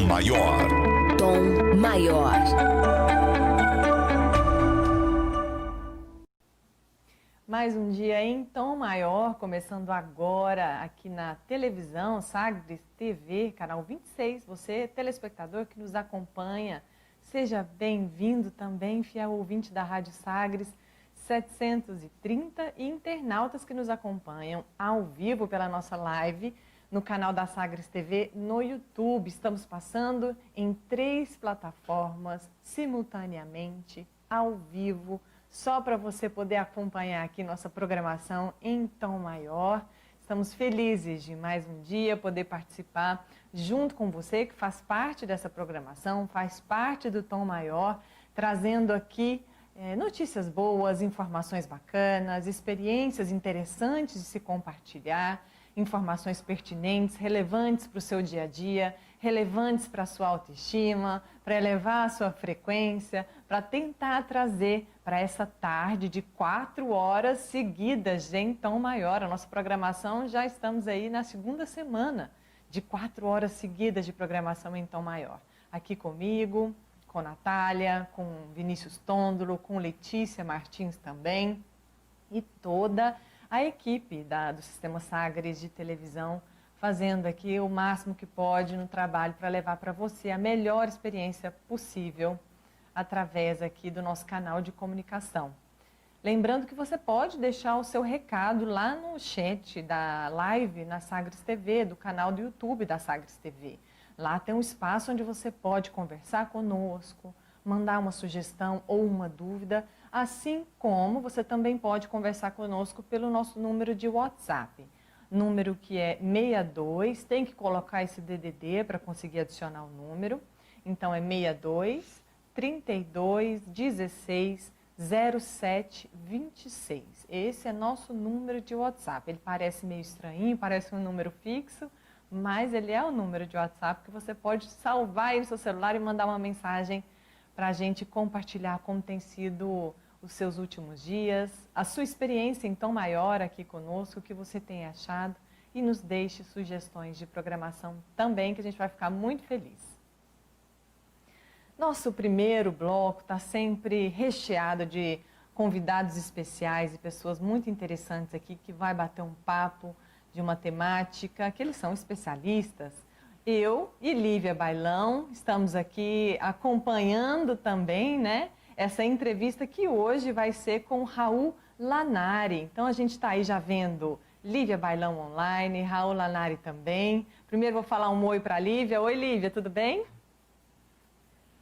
Maior. Tom Maior. Mais um dia em Tom Maior, começando agora aqui na televisão, Sagres TV, canal 26. Você, telespectador que nos acompanha, seja bem-vindo também, fiel ouvinte da Rádio Sagres 730 e internautas que nos acompanham ao vivo pela nossa live no canal da Sagres TV no YouTube. Estamos passando em 3 plataformas simultaneamente, ao vivo, só para você poder acompanhar aqui nossa programação em tom maior. Estamos felizes de mais um dia poder participar junto com você que faz parte dessa programação, faz parte do Tom Maior, trazendo aqui notícias boas, informações bacanas, experiências interessantes de se compartilhar, informações pertinentes, relevantes para o seu dia a dia, relevantes para a sua autoestima, para elevar a sua frequência, para tentar trazer para essa tarde de 4 horas seguidas de em tom maior. A nossa programação, já estamos aí na segunda semana de 4 horas seguidas de programação em tom maior. Aqui comigo, com Natália, com Vinícius Tondolo, com Letícia Martins também e toda a equipe do Sistema Sagres de televisão, fazendo aqui o máximo que pode no trabalho para levar para você a melhor experiência possível através aqui do nosso canal de comunicação. Lembrando que você pode deixar o seu recado lá no chat da live na Sagres TV, do canal do YouTube da Sagres TV. Lá tem um espaço onde você pode conversar conosco, mandar uma sugestão ou uma dúvida, assim como você também pode conversar conosco pelo nosso número de WhatsApp. Número que é 62, tem que colocar esse DDD para conseguir adicionar o número. Então é 62 32 16 07 26. Esse é nosso número de WhatsApp. Ele parece meio estranho, parece um número fixo, mas ele é o número de WhatsApp que você pode salvar aí no seu celular e mandar uma mensagem para a gente compartilhar como tem sido os seus últimos dias, a sua experiência em tom maior aqui conosco, o que você tem achado, e nos deixe sugestões de programação também, que a gente vai ficar muito feliz. Nosso primeiro bloco está sempre recheado de convidados especiais e pessoas muito interessantes aqui que vai bater um papo de uma temática que eles são especialistas. Eu e Lívia Bailão estamos aqui acompanhando também, né, essa entrevista que hoje vai ser com Raul Lanari. Então a gente está aí já vendo Lívia Bailão online, Raul Lanari também. Primeiro vou falar um oi para a Lívia. Oi Lívia, tudo bem?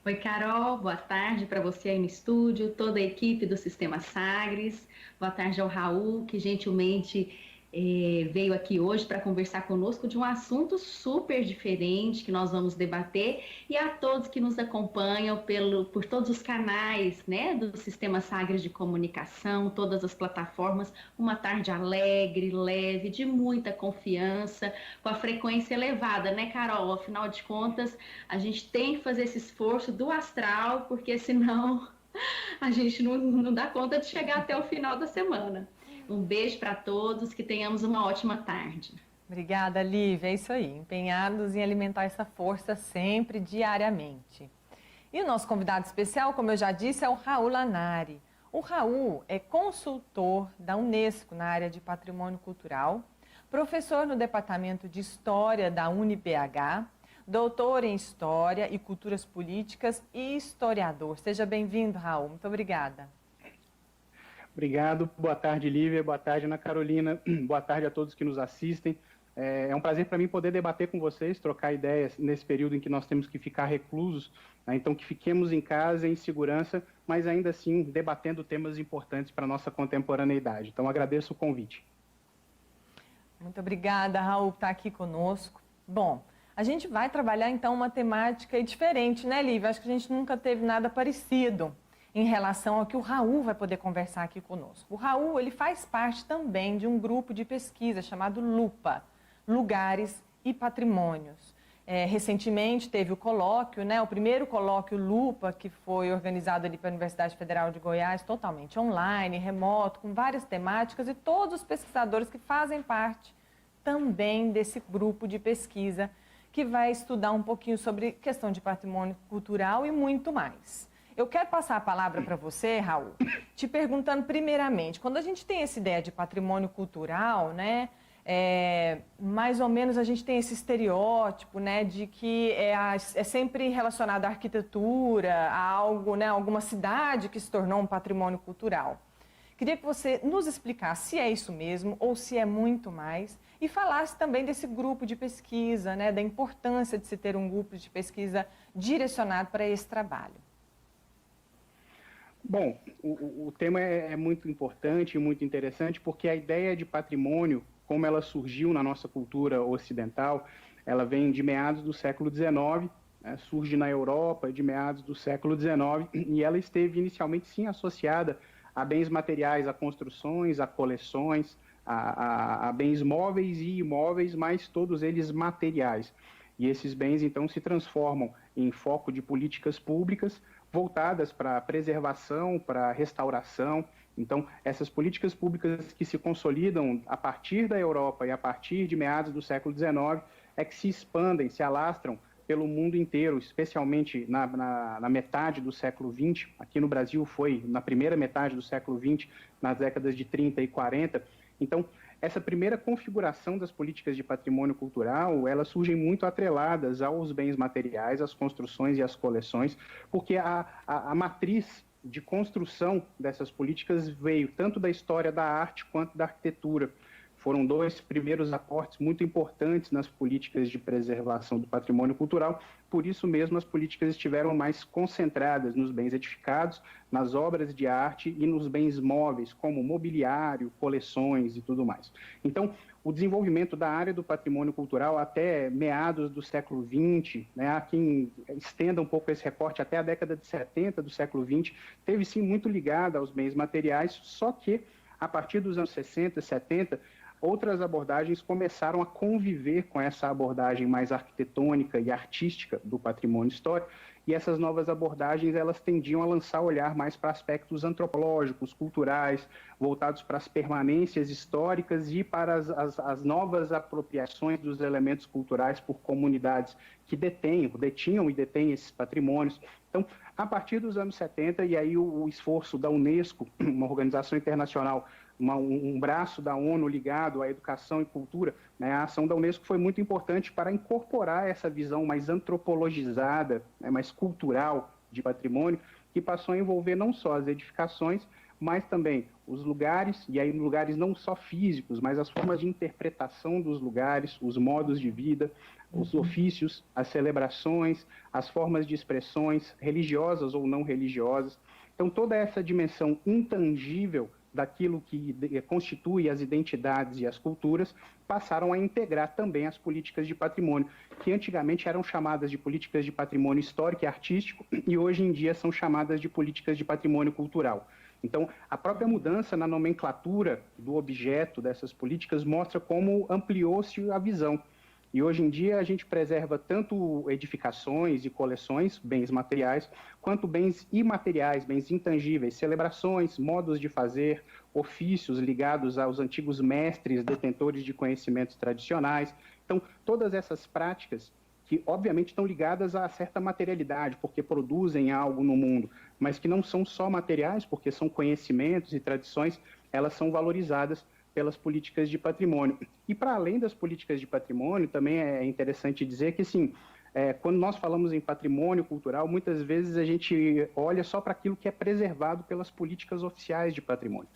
Oi Carol, boa tarde para você aí no estúdio, toda a equipe do Sistema Sagres. Boa tarde ao Raul, que gentilmente veio aqui hoje para conversar conosco de um assunto super diferente que nós vamos debater, e a todos que nos acompanham por todos os canais, né, do Sistema Sagres de comunicação, todas as plataformas, uma tarde alegre, leve, de muita confiança, com a frequência elevada, né, Carol? Afinal de contas, a gente tem que fazer esse esforço do astral, porque senão a gente não dá conta de chegar até o final da semana. Um beijo para todos, que tenhamos uma ótima tarde. Obrigada, Lívia. É isso aí, empenhados em alimentar essa força sempre, diariamente. E o nosso convidado especial, como eu já disse, é o Raul Lanari. O Raul é consultor da Unesco na área de Patrimônio Cultural, professor no Departamento de História da UniBH, doutor em História e Culturas Políticas e historiador. Seja bem-vindo, Raul. Muito obrigada. Obrigado, boa tarde Lívia, boa tarde Ana Carolina, boa tarde a todos que nos assistem. É um prazer para mim poder debater com vocês, trocar ideias nesse período em que nós temos que ficar reclusos, né? Então que fiquemos em casa, em segurança, mas ainda assim debatendo temas importantes para a nossa contemporaneidade. Então agradeço o convite. Muito obrigada, Raul, por estar aqui conosco. Bom, a gente vai trabalhar então uma temática diferente, né, Lívia? Acho que a gente nunca teve nada parecido em relação ao que o Raul vai poder conversar aqui conosco. O Raul, ele faz parte também de um grupo de pesquisa chamado LUPA, Lugares e Patrimônios. Recentemente teve o colóquio, né, o primeiro colóquio LUPA, que foi organizado ali pela Universidade Federal de Goiás, totalmente online, remoto, com várias temáticas, e todos os pesquisadores que fazem parte também desse grupo de pesquisa que vai estudar um pouquinho sobre questão de patrimônio cultural e muito mais. Eu quero passar a palavra para você, Raul, te perguntando primeiramente, quando a gente tem essa ideia de patrimônio cultural, né, mais ou menos a gente tem esse estereótipo, né, de que é sempre relacionado à arquitetura, a algo, né, alguma cidade que se tornou um patrimônio cultural. Queria que você nos explicasse se é isso mesmo ou se é muito mais e falasse também desse grupo de pesquisa, né, da importância de se ter um grupo de pesquisa direcionado para esse trabalho. Bom, o tema é muito importante e muito interessante porque a ideia de patrimônio, como ela surgiu na nossa cultura ocidental, ela vem de meados do século XIX, né, surge na Europa de meados do século XIX e ela esteve inicialmente sim associada a bens materiais, a construções, a coleções, a bens móveis e imóveis, mas todos eles materiais. E esses bens, então, se transformam em foco de políticas públicas voltadas para a preservação, para a restauração. Então, essas políticas públicas que se consolidam a partir da Europa e a partir de meados do século XIX é que se expandem, se alastram pelo mundo inteiro, especialmente na metade do século XX. Aqui no Brasil foi na primeira metade do século XX, nas décadas de 30 e 40. Então, essa primeira configuração das políticas de patrimônio cultural, elas surgem muito atreladas aos bens materiais, às construções e às coleções, porque a matriz de construção dessas políticas veio tanto da história da arte quanto da arquitetura. Foram dois primeiros aportes muito importantes nas políticas de preservação do patrimônio cultural, por isso mesmo as políticas estiveram mais concentradas nos bens edificados, nas obras de arte e nos bens móveis, como mobiliário, coleções e tudo mais. Então, o desenvolvimento da área do patrimônio cultural até meados do século XX, né, há quem estenda um pouco esse recorte até a década de 70 do século XX, teve sim muito ligada aos bens materiais, só que a partir dos anos 60 e 70, outras abordagens começaram a conviver com essa abordagem mais arquitetônica e artística do patrimônio histórico, e essas novas abordagens elas tendiam a lançar olhar mais para aspectos antropológicos, culturais, voltados para as permanências históricas e para as novas apropriações dos elementos culturais por comunidades que detinham e detêm esses patrimônios. Então, a partir dos anos 70, e aí o esforço da Unesco, uma organização internacional, um braço da ONU ligado à educação e cultura, né, a ação da Unesco foi muito importante para incorporar essa visão mais antropologizada, né, mais cultural de patrimônio, que passou a envolver não só as edificações, mas também os lugares, e aí lugares não só físicos, mas as formas de interpretação dos lugares, os modos de vida, os ofícios, as celebrações, as formas de expressões religiosas ou não religiosas. Então, toda essa dimensão intangível daquilo que constitui as identidades e as culturas, passaram a integrar também as políticas de patrimônio, que antigamente eram chamadas de políticas de patrimônio histórico e artístico, e hoje em dia são chamadas de políticas de patrimônio cultural. Então, a própria mudança na nomenclatura do objeto dessas políticas mostra como ampliou-se a visão. E hoje em dia a gente preserva tanto edificações e coleções, bens materiais, quanto bens imateriais, bens intangíveis, celebrações, modos de fazer, ofícios ligados aos antigos mestres, detentores de conhecimentos tradicionais. Então, todas essas práticas que obviamente estão ligadas a certa materialidade, porque produzem algo no mundo, mas que não são só materiais, porque são conhecimentos e tradições, elas são valorizadas pelas políticas de patrimônio. E para além das políticas de patrimônio, também é interessante dizer que, sim, quando nós falamos em patrimônio cultural, muitas vezes a gente olha só para aquilo que é preservado pelas políticas oficiais de patrimônio.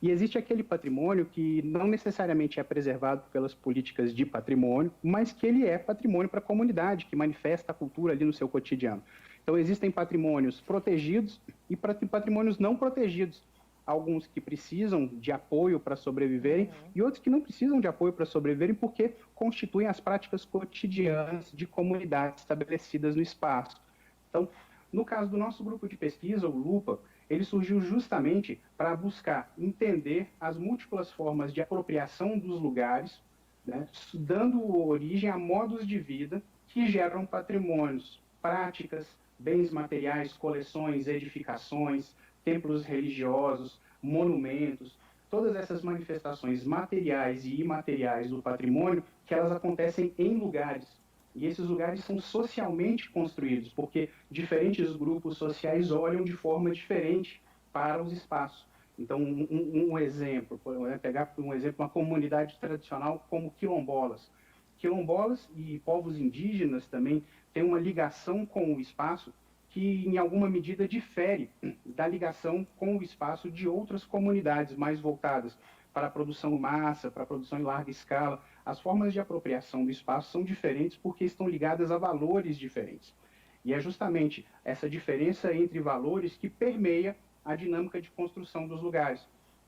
E existe aquele patrimônio que não necessariamente é preservado pelas políticas de patrimônio, mas que ele é patrimônio para a comunidade, que manifesta a cultura ali no seu cotidiano. Então, existem patrimônios protegidos e patrimônios não protegidos. Alguns que precisam de apoio para sobreviverem e outros que não precisam de apoio para sobreviverem porque constituem as práticas cotidianas de comunidades estabelecidas no espaço. Então, no caso do nosso grupo de pesquisa, o LUPA, ele surgiu justamente para buscar entender as múltiplas formas de apropriação dos lugares, né, dando origem a modos de vida que geram patrimônios, práticas, bens materiais, coleções, edificações, templos religiosos, monumentos, todas essas manifestações materiais e imateriais do patrimônio, que elas acontecem em lugares. E esses lugares são socialmente construídos, porque diferentes grupos sociais olham de forma diferente para os espaços. Então, um exemplo, pegar um exemplo, uma comunidade tradicional como quilombolas. Quilombolas e povos indígenas também têm uma ligação com o espaço que, em alguma medida, difere da ligação com o espaço de outras comunidades mais voltadas para a produção em massa, para a produção em larga escala. As formas de apropriação do espaço são diferentes porque estão ligadas a valores diferentes. E é justamente essa diferença entre valores que permeia a dinâmica de construção dos lugares.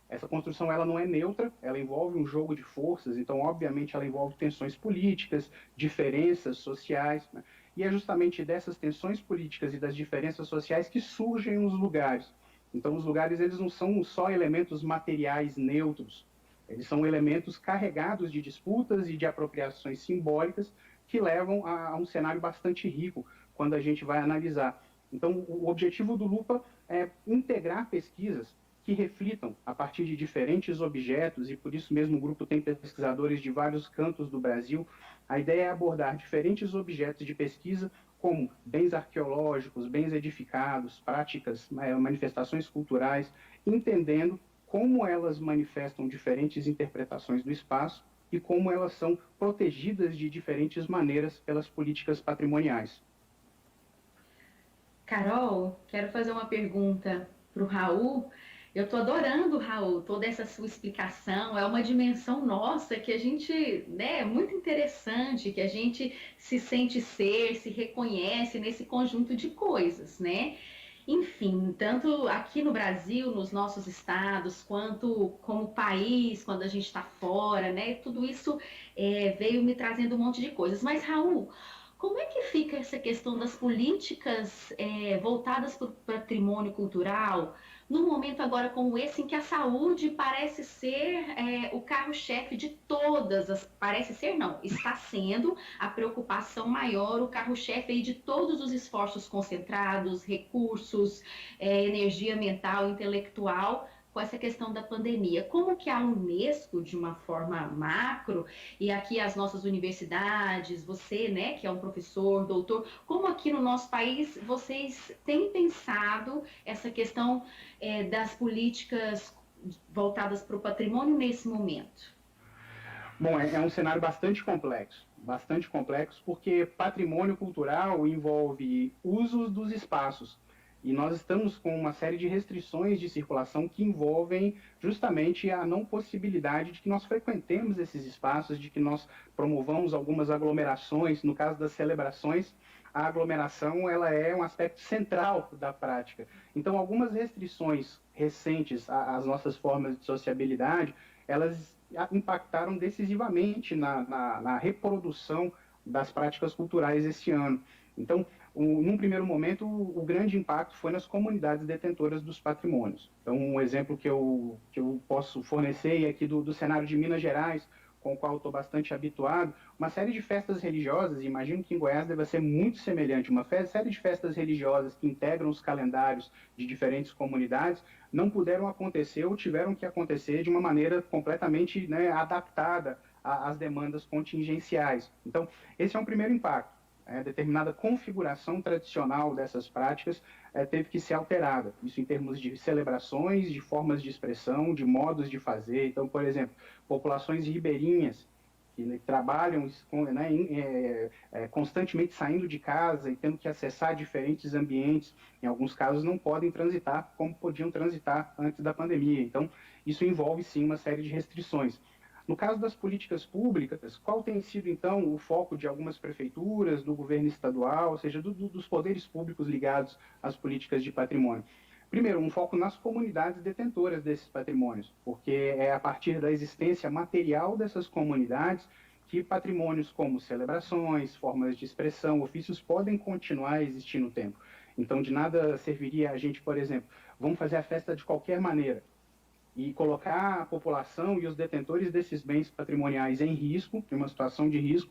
Essa construção ela não é neutra, ela envolve um jogo de forças, então, obviamente, ela envolve tensões políticas, diferenças sociais, né? E é justamente dessas tensões políticas e das diferenças sociais que surgem os lugares. Então, os lugares eles não são só elementos materiais neutros, eles são elementos carregados de disputas e de apropriações simbólicas que levam a um cenário bastante rico quando a gente vai analisar. Então, o objetivo do Lupa é integrar pesquisas que reflitam a partir de diferentes objetos, e por isso mesmo o grupo tem pesquisadores de vários cantos do Brasil. A ideia é abordar diferentes objetos de pesquisa, como bens arqueológicos, bens edificados, práticas, manifestações culturais, entendendo como elas manifestam diferentes interpretações do espaço e como elas são protegidas de diferentes maneiras pelas políticas patrimoniais. Carol, quero fazer uma pergunta para o Raul. Eu estou adorando, Raul, toda essa sua explicação. É uma dimensão nossa que a gente, né, é muito interessante, que a gente se sente ser, se reconhece nesse conjunto de coisas, né? Enfim, tanto aqui no Brasil, nos nossos estados, quanto como país, quando a gente está fora, né? Tudo isso veio me trazendo um monte de coisas. Mas, Raul, como é que fica essa questão das políticas voltadas para o patrimônio cultural, num momento agora como esse, em que a saúde parece ser o carro-chefe de todas as... Parece ser, não, está sendo a preocupação maior, o carro-chefe aí de todos os esforços concentrados, recursos, energia mental, intelectual, com essa questão da pandemia. Como que a Unesco, de uma forma macro, e aqui as nossas universidades, você, né, que é um professor, doutor, como aqui no nosso país vocês têm pensado essa questão das políticas voltadas para o patrimônio nesse momento? Bom, é um cenário bastante complexo, porque patrimônio cultural envolve usos dos espaços. E nós estamos com uma série de restrições de circulação que envolvem justamente a não possibilidade de que nós frequentemos esses espaços, de que nós promovamos algumas aglomerações. No caso das celebrações, a aglomeração ela é um aspecto central da prática. Então, algumas restrições recentes às nossas formas de sociabilidade, elas impactaram decisivamente na reprodução das práticas culturais esse ano. Então, num primeiro momento, o grande impacto foi nas comunidades detentoras dos patrimônios. Então, um exemplo que eu posso fornecer é aqui do cenário de Minas Gerais, com o qual estou bastante habituado, uma série de festas religiosas, imagino que em Goiás deve ser muito semelhante, série de festas religiosas que integram os calendários de diferentes comunidades, não puderam acontecer ou tiveram que acontecer de uma maneira completamente, né, adaptada às demandas contingenciais. Então, esse é um primeiro impacto. Determinada configuração tradicional dessas práticas teve que ser alterada. Isso em termos de celebrações, de formas de expressão, de modos de fazer. Então, por exemplo, populações ribeirinhas que trabalham constantemente saindo de casa e tendo que acessar diferentes ambientes, em alguns casos não podem transitar como podiam transitar antes da pandemia. Então, isso envolve sim uma série de restrições. No caso das políticas públicas, qual tem sido, então, o foco de algumas prefeituras, do governo estadual, ou seja, dos poderes públicos ligados às políticas de patrimônio? Primeiro, um foco nas comunidades detentoras desses patrimônios, porque é a partir da existência material dessas comunidades que patrimônios como celebrações, formas de expressão, ofícios podem continuar a existir no tempo. Então, de nada serviria a gente, por exemplo, vamos fazer a festa de qualquer maneira, e colocar a população e os detentores desses bens patrimoniais em risco, em uma situação de risco,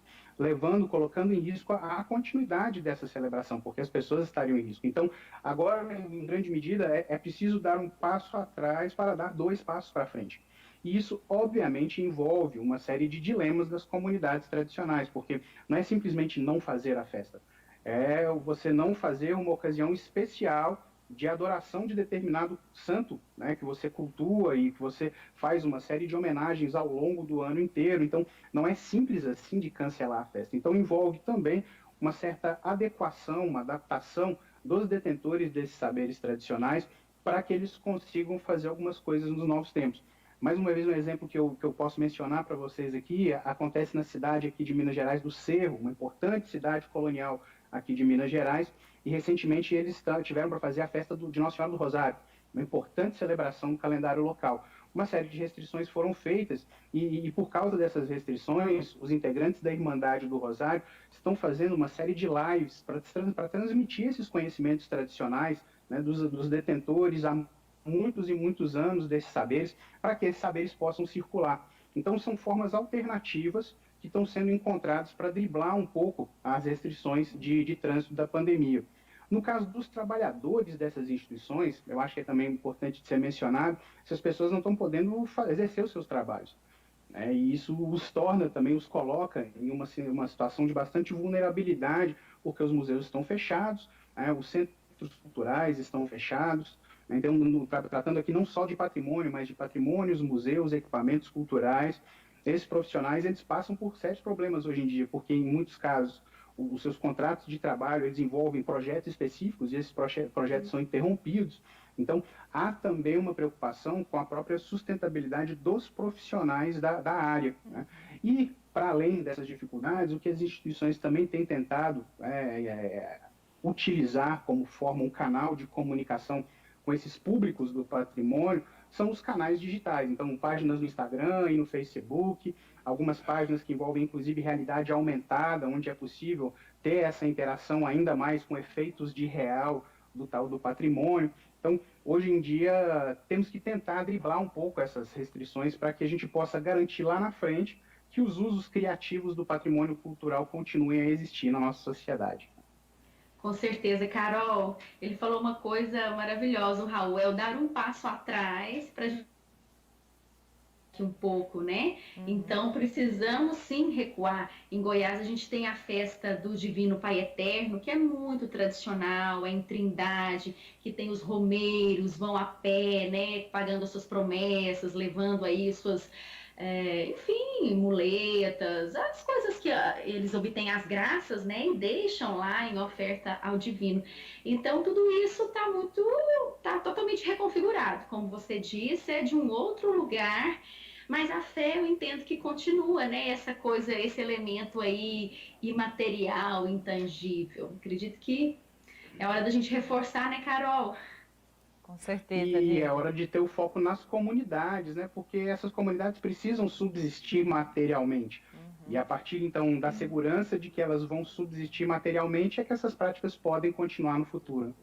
colocando em risco a continuidade dessa celebração, porque as pessoas estariam em risco. Então, agora, em grande medida, é preciso dar um passo atrás para dar dois passos para frente. E isso, obviamente, envolve uma série de dilemas das comunidades tradicionais, porque não é simplesmente não fazer a festa, é você não fazer uma ocasião especial de adoração de determinado santo, né, que você cultua e que você faz uma série de homenagens ao longo do ano inteiro. Então, não é simples assim de cancelar a festa. Então, envolve também uma certa adequação, uma adaptação dos detentores desses saberes tradicionais para que eles consigam fazer algumas coisas nos novos tempos. Mais uma vez, um exemplo que eu posso mencionar para vocês aqui, acontece na cidade aqui de Minas Gerais do Cerro, uma importante cidade colonial aqui de Minas Gerais, e recentemente eles tiveram para fazer a festa de Nossa Senhora do Rosário, uma importante celebração no calendário local. Uma série de restrições foram feitas e por causa dessas restrições, os integrantes da Irmandade do Rosário estão fazendo uma série de lives para transmitir esses conhecimentos tradicionais, né, dos detentores há muitos e muitos anos desses saberes, para que esses saberes possam circular. Então, são formas alternativas que estão sendo encontradas para driblar um pouco as restrições de trânsito da pandemia. No caso dos trabalhadores dessas instituições, eu acho que é também importante de ser mencionado, essas pessoas não estão podendo exercer os seus trabalhos, né? E isso os torna também, os coloca em uma situação de bastante vulnerabilidade, porque os museus estão fechados, né? Os centros culturais estão fechados. Então, tratando aqui não só de patrimônio, mas de patrimônios, museus, equipamentos culturais, esses profissionais eles passam por sérios problemas hoje em dia, porque em muitos casos os seus contratos de trabalho eles envolvem projetos específicos e esses projetos são interrompidos. Então, há também uma preocupação com a própria sustentabilidade dos profissionais da área, né? E, para além dessas dificuldades, o que as instituições também têm tentado utilizar como forma, um canal de comunicação com esses públicos do patrimônio, são os canais digitais. Então, páginas no Instagram e no Facebook, algumas páginas que envolvem, inclusive, realidade aumentada, onde é possível ter essa interação ainda mais com efeitos de real do tal do patrimônio. Então, hoje em dia, temos que tentar driblar um pouco essas restrições para que a gente possa garantir lá na frente que os usos criativos do patrimônio cultural continuem a existir na nossa sociedade. Com certeza, Carol. Ele falou uma coisa maravilhosa, o Raul, é o dar um passo atrás para um pouco, né? Então precisamos sim recuar. Em Goiás a gente tem a festa do Divino Pai Eterno, que é muito tradicional, é em Trindade, que tem os romeiros, vão a pé, né? Pagando as suas promessas, levando aí suas enfim, muletas, as coisas que eles obtêm as graças, né, e deixam lá em oferta ao divino. Então tudo isso tá totalmente reconfigurado, como você disse, é de um outro lugar, mas a fé eu entendo que continua, né, essa coisa, esse elemento aí imaterial, intangível. Acredito que é hora da gente reforçar, né, Carol? Com certeza, E Lívia. é hora de ter o foco nas comunidades, né? Porque essas comunidades precisam subsistir materialmente. E a partir, então, da segurança de que elas vão subsistir materialmente, é que essas práticas podem continuar no futuro.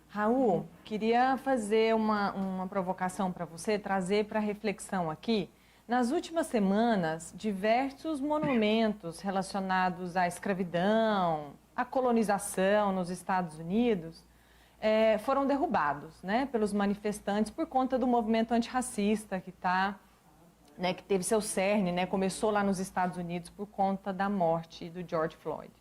Raul, queria fazer uma provocação para você, trazer para reflexão aqui. Nas últimas semanas, diversos monumentos relacionados à escravidão, à colonização nos Estados Unidos, foram derrubados, né, pelos manifestantes por conta do movimento antirracista que teve seu cerne, né, começou lá nos Estados Unidos por conta da morte do George Floyd.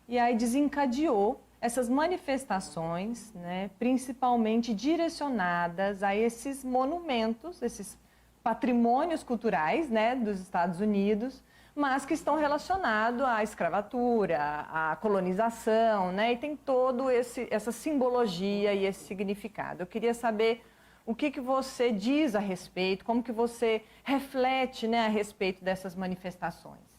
E aí desencadeou essas manifestações, né, principalmente direcionadas a esses monumentos, esses patrimônios culturais, né, dos Estados Unidos, mas que estão relacionados à escravatura, à colonização, né? E tem todo essa simbologia e esse significado. Eu queria saber o que você diz a respeito, como que você reflete, né, a respeito dessas manifestações.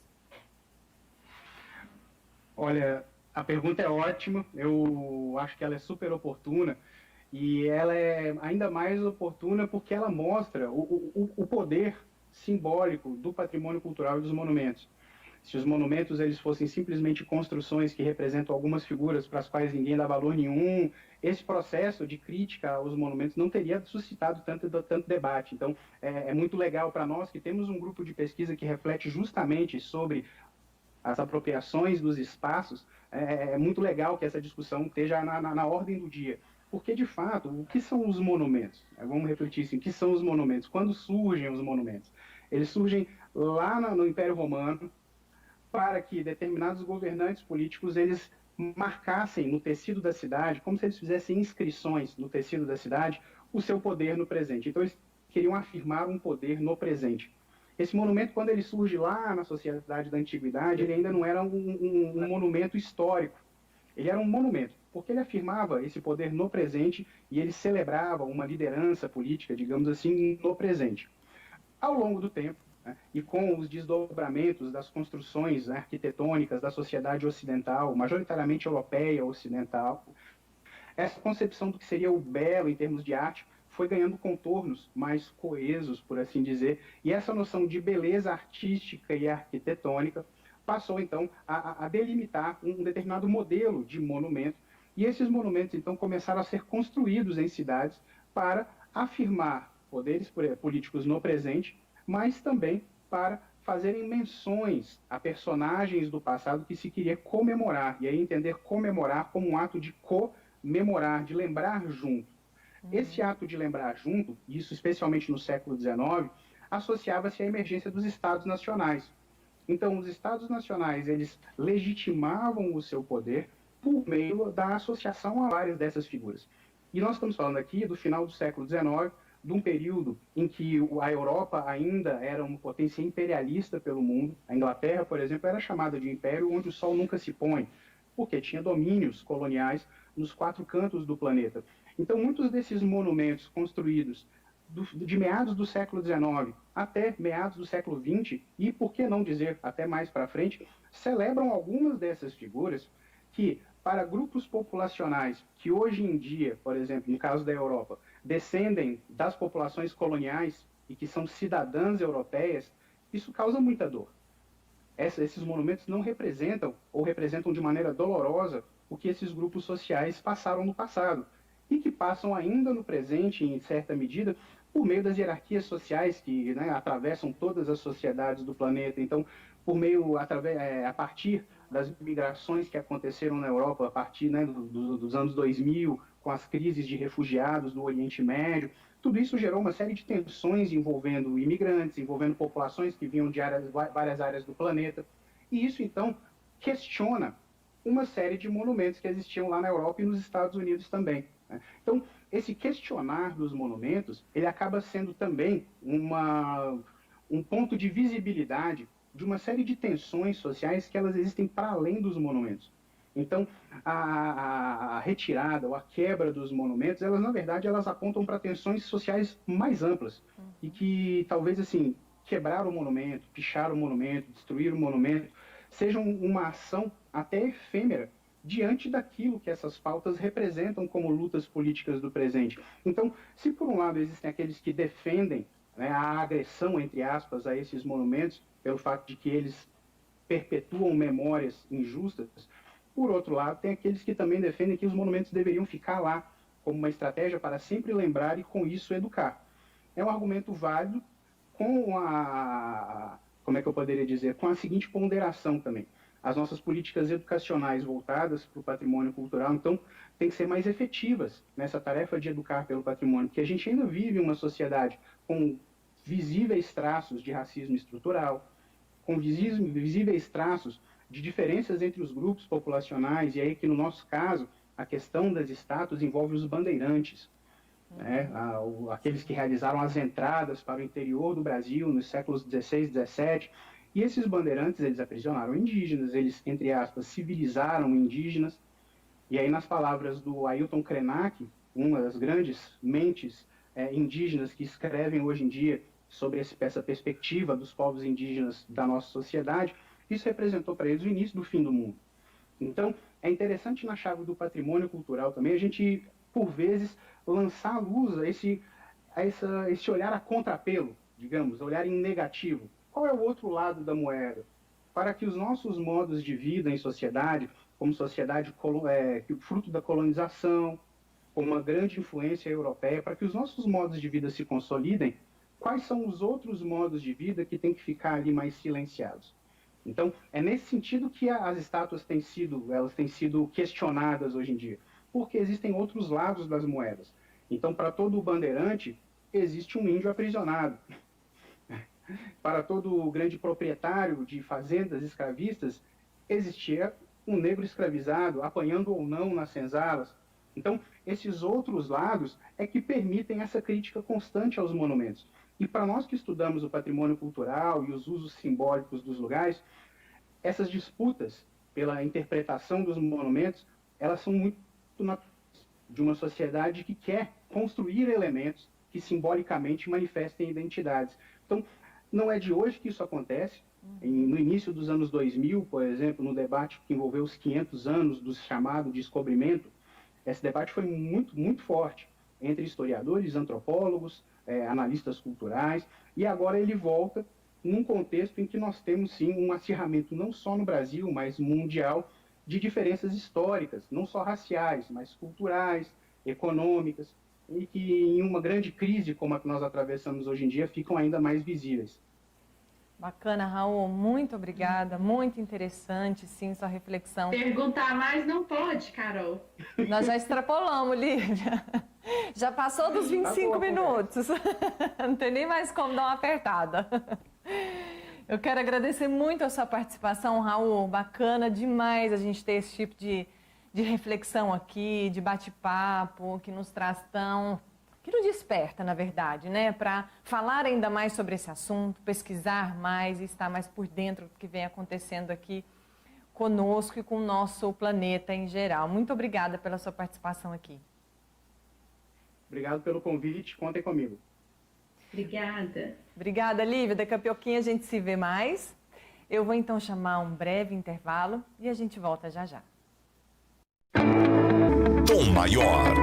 Olha, a pergunta é ótima, eu acho que ela é super oportuna, e ela é ainda mais oportuna porque ela mostra o poder simbólico do patrimônio cultural e dos monumentos. Se os monumentos eles fossem simplesmente construções que representam algumas figuras para as quais ninguém dá valor nenhum, esse processo de crítica aos monumentos não teria suscitado tanto debate. Então, é muito legal para nós que temos um grupo de pesquisa que reflete justamente sobre as apropriações dos espaços. É muito legal que essa discussão esteja na ordem do dia. Porque, de fato, o que são os monumentos? Vamos refletir assim, o que são os monumentos? Quando surgem os monumentos? Eles surgem lá no Império Romano, para que determinados governantes políticos eles marcassem no tecido da cidade, como se eles fizessem inscrições no tecido da cidade, o seu poder no presente. Então, eles queriam afirmar um poder no presente. Esse monumento, quando ele surge lá na sociedade da antiguidade, ele ainda não era um monumento histórico. Ele era um monumento, porque ele afirmava esse poder no presente e ele celebrava uma liderança política, digamos assim, no presente. Ao longo do tempo, e com os desdobramentos das construções arquitetônicas da sociedade ocidental, majoritariamente europeia ocidental, essa concepção do que seria o belo em termos de arte foi ganhando contornos mais coesos, por assim dizer, e essa noção de beleza artística e arquitetônica passou, então, a delimitar um determinado modelo de monumento, e esses monumentos, então, começaram a ser construídos em cidades para afirmar poderes políticos no presente, mas também para fazerem menções a personagens do passado que se queria comemorar, e aí entender comemorar como um ato de comemorar, de lembrar junto. Esse ato de lembrar junto, isso especialmente no século XIX, associava-se à emergência dos Estados Nacionais. Então, os Estados Nacionais, eles legitimavam o seu poder por meio da associação a várias dessas figuras. E nós estamos falando aqui do final do século XIX, de um período em que a Europa ainda era uma potência imperialista pelo mundo. A Inglaterra, por exemplo, era chamada de império onde o sol nunca se põe, porque tinha domínios coloniais nos 4 cantos do planeta. Então, muitos desses monumentos construídos de meados do século XIX até meados do século XX, e por que não dizer até mais para frente, celebram algumas dessas figuras que, para grupos populacionais que hoje em dia, por exemplo, no caso da Europa, descendem das populações coloniais e que são cidadãs europeias, isso causa muita dor. Esses monumentos não representam, ou representam de maneira dolorosa, o que esses grupos sociais passaram no passado, e que passam ainda no presente, em certa medida, por meio das hierarquias sociais que atravessam todas as sociedades do planeta. Então, a partir das migrações que aconteceram na Europa a partir dos anos 2000, com as crises de refugiados do Oriente Médio, tudo isso gerou uma série de tensões envolvendo imigrantes, envolvendo populações que vinham de várias áreas do planeta. E isso, então, questiona uma série de monumentos que existiam lá na Europa e nos Estados Unidos também. Então, esse questionar dos monumentos, ele acaba sendo também um ponto de visibilidade de uma série de tensões sociais que elas existem para além dos monumentos. Então, a retirada ou a quebra dos monumentos, elas, na verdade, elas apontam para tensões sociais mais amplas. E que, talvez, assim, quebrar o monumento, pichar o monumento, destruir o monumento, sejam uma ação até efêmera diante daquilo que essas pautas representam como lutas políticas do presente. Então, se por um lado existem aqueles que defendem a agressão, entre aspas, a esses monumentos, pelo fato de que eles perpetuam memórias injustas, por outro lado, tem aqueles que também defendem que os monumentos deveriam ficar lá como uma estratégia para sempre lembrar e, com isso, educar. É um argumento válido com como é que eu poderia dizer, com a seguinte ponderação também. As nossas políticas educacionais voltadas para o patrimônio cultural, então, têm que ser mais efetivas nessa tarefa de educar pelo patrimônio, porque a gente ainda vive uma sociedade com visíveis traços de racismo estrutural, com visíveis traços de diferenças entre os grupos populacionais, e aí que, no nosso caso, a questão das estátuas envolve os bandeirantes, aqueles que realizaram as entradas para o interior do Brasil nos séculos XVI e XVII. E esses bandeirantes, eles aprisionaram indígenas, eles, entre aspas, civilizaram indígenas. E aí, nas palavras do Ailton Krenak, uma das grandes mentes indígenas que escrevem hoje em dia sobre essa perspectiva dos povos indígenas da nossa sociedade, isso representou para eles o início do fim do mundo. Então, é interessante na chave do patrimônio cultural também a gente, por vezes, lançar à luz esse olhar a contrapelo, digamos, olhar em negativo. Qual é o outro lado da moeda? Para que os nossos modos de vida em sociedade, como sociedade fruto da colonização, com uma grande influência europeia, para que os nossos modos de vida se consolidem, quais são os outros modos de vida que têm que ficar ali mais silenciados? Então, é nesse sentido que as estátuas têm sido questionadas hoje em dia. porque existem outros lados das moedas. Então, para todo bandeirante, existe um índio aprisionado. Para todo grande proprietário de fazendas escravistas, existia um negro escravizado, apanhando ou não nas senzalas. Então, esses outros lados é que permitem essa crítica constante aos monumentos. E para nós que estudamos o patrimônio cultural e os usos simbólicos dos lugares, essas disputas pela interpretação dos monumentos, elas são muito naturais de uma sociedade que quer construir elementos que simbolicamente manifestem identidades. Então, não é de hoje que isso acontece. No início dos anos 2000, por exemplo, no debate que envolveu os 500 anos do chamado descobrimento, esse debate foi muito forte entre historiadores, antropólogos, analistas culturais, e agora ele volta num contexto em que nós temos, sim, um acirramento não só no Brasil, mas mundial, de diferenças históricas, não só raciais, mas culturais, econômicas, e que em uma grande crise como a que nós atravessamos hoje em dia ficam ainda mais visíveis. Bacana, Raul, muito obrigada, muito interessante, sim, sua reflexão. Perguntar mais não pode, Carol. Nós já extrapolamos, Lívia. Já passou dos 25 minutos. Não tem nem mais como dar uma apertada. Eu quero agradecer muito a sua participação, Raul. Bacana demais a gente ter esse tipo de reflexão aqui, de bate-papo, que nos traz que nos desperta, na verdade, né? Para falar ainda mais sobre esse assunto, pesquisar mais e estar mais por dentro do que vem acontecendo aqui conosco e com o nosso planeta em geral. Muito obrigada pela sua participação aqui. Obrigado pelo convite, contem comigo. Obrigada. Obrigada, Lívia. Daqui a pouquinho a gente se vê mais. Eu vou então chamar um breve intervalo e a gente volta já já. Tom Maior.